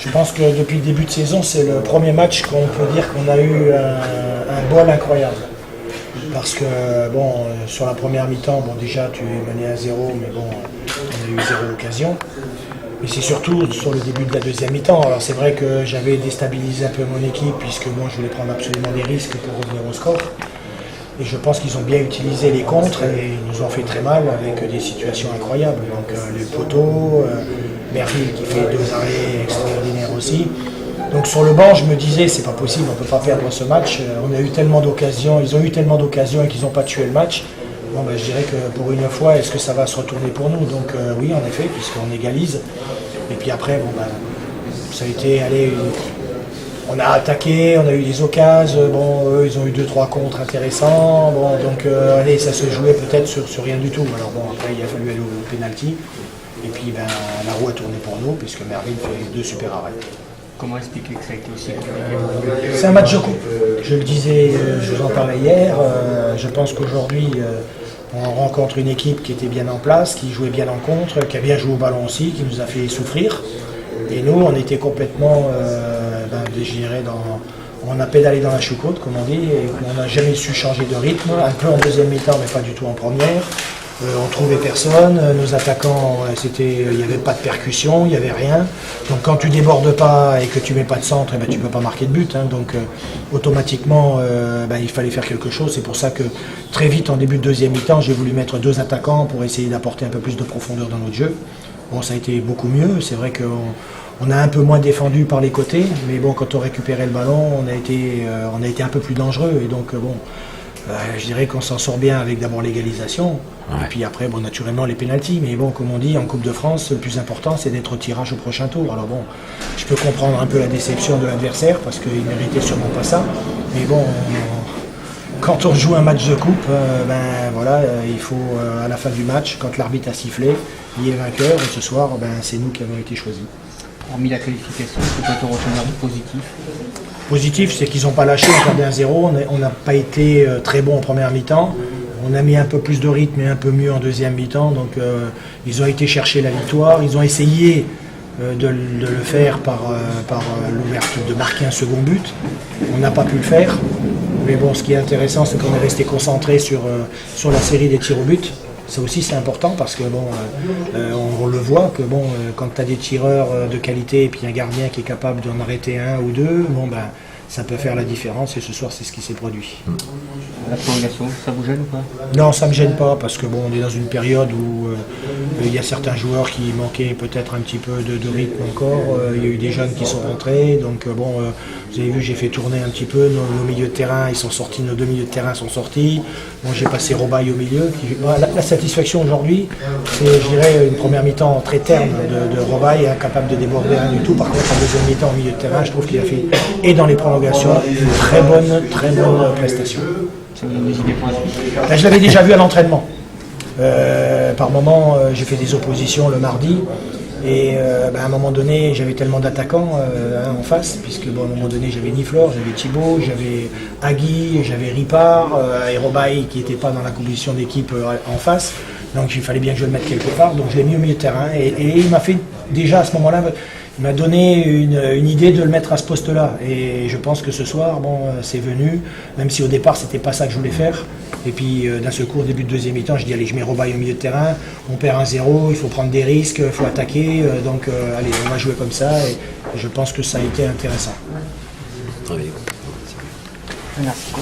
Je pense que depuis le début de saison, c'est le premier match qu'on peut dire qu'on a eu un bol incroyable. Parce que, bon, sur la première mi-temps, bon, déjà, tu es mené à 0, mais bon, on a eu 0 occasion. Et c'est surtout sur le début de la deuxième mi-temps. Alors, c'est vrai que j'avais déstabilisé un peu mon équipe, puisque bon, je voulais prendre absolument des risques pour revenir au score. Et je pense qu'ils ont bien utilisé les contres et ils nous ont fait très mal avec des situations incroyables. Donc, les poteaux, Merville qui fait 2 arrêts extraordinaires aussi. Donc sur le banc, je me disais, c'est pas possible, on peut pas perdre ce match. On a eu tellement d'occasions, ils ont eu tellement d'occasions et qu'ils n'ont pas tué le match. Bon, ben, je dirais que pour une fois, est-ce que ça va se retourner pour nous? Donc oui, en effet, puisqu'on égalise. Et puis après, bon, ben, ça a été, allez, on a attaqué, on a eu des occasions. Bon, eux, ils ont eu 2-3 contres intéressants. Bon, donc allez, ça se jouait peut-être sur rien du tout. Alors bon, après, il a fallu aller au pénalty. Et puis ben, la roue a tourné pour nous, puisque Merville fait 2 super arrêts. Comment expliquer que ça a été aussi C'est un match de coupe. Je le disais, je vous en parlais hier. Je pense qu'aujourd'hui, on rencontre une équipe qui était bien en place, qui jouait bien en contre, qui a bien joué au ballon aussi, qui nous a fait souffrir. Et nous, on était complètement, je dirais, on a pédalé dans la choucroute, comme on dit, et on n'a jamais su changer de rythme. Un peu en deuxième mi-temps, mais pas du tout en première. On trouvait personne, nos attaquants, il n'y avait pas de percussion, il n'y avait rien. Donc quand tu débordes pas et que tu mets pas de centre, tu ne peux pas marquer de but. Donc automatiquement, il fallait faire quelque chose. C'est pour ça que très vite, en début de deuxième mi-temps, j'ai voulu mettre 2 attaquants pour essayer d'apporter un peu plus de profondeur dans notre jeu. Bon, ça a été beaucoup mieux. C'est vrai qu'on a un peu moins défendu par les côtés, mais bon, quand on récupérait le ballon, on a été un peu plus dangereux. Et donc je dirais qu'on s'en sort bien avec d'abord l'égalisation, et puis après, bon, naturellement, les pénaltys. Mais bon, comme on dit, en Coupe de France, le plus important, c'est d'être au tirage au prochain tour. Alors bon, je peux comprendre un peu la déception de l'adversaire, parce qu'il ne méritait sûrement pas ça. Mais bon, quand on joue un match de coupe, il faut, à la fin du match, quand l'arbitre a sifflé, il est vainqueur, et ce soir, c'est nous qui avons été choisis. Hormis la qualification, c'est peut-être retenir du positif. Positif, c'est qu'ils n'ont pas lâché, on perdait 1-0, on n'a pas été très bon en première mi-temps. On a mis un peu plus de rythme et un peu mieux en deuxième mi-temps. Donc ils ont été chercher la victoire. Ils ont essayé de le faire par l'ouverture, de marquer un second but. On n'a pas pu le faire. Mais bon, ce qui est intéressant, c'est qu'on est resté concentré sur la série des tirs au but. Ça aussi c'est important parce que bon, on le voit que bon, quand tu as des tireurs de qualité et puis un gardien qui est capable d'en arrêter 1 ou 2, bon ça peut faire la différence et ce soir c'est ce qui s'est produit. La prolongation, ça vous gêne ou pas? Non, ça ne me gêne pas parce que bon, on est dans une période où il y a certains joueurs qui manquaient peut-être un petit peu de rythme encore. Il y a eu des jeunes qui sont rentrés, donc vous avez vu, j'ai fait tourner un petit peu nos milieux de terrain, ils sont sortis, nos 2 milieux de terrain sont sortis. Bon, j'ai passé Robaille au milieu. La satisfaction aujourd'hui, c'est, je dirais, une première mi-temps très terne de Robaille, incapable de déborder rien du tout. Par contre, en deuxième mi-temps au milieu de terrain, je trouve qu'il a fait, et dans les prolongations, une très bonne prestation. Ça vous donne des idées pour la suite? Je l'avais déjà vu à l'entraînement. Par moment, j'ai fait des oppositions le mardi. Et à un moment donné, j'avais tellement d'attaquants en face, puisque à un moment donné, j'avais Niflor, j'avais Thibaut, j'avais Agui, j'avais Ripard, et Robaille qui n'était pas dans la composition d'équipe en face. Donc il fallait bien que je le mette quelque part. Donc je l'ai mis au milieu de terrain. Et il m'a fait déjà à ce moment-là, il m'a donné une idée de le mettre à ce poste-là. Et je pense que ce soir, c'est venu, même si au départ, c'était pas ça que je voulais faire. Et puis d'un seul coup, au début de deuxième mi-temps, je dis allez, je mets Robaille au milieu de terrain, on perd 1-0, il faut prendre des risques, il faut attaquer. Allez, on va jouer comme ça. Et je pense que ça a été intéressant. Très bien. Merci.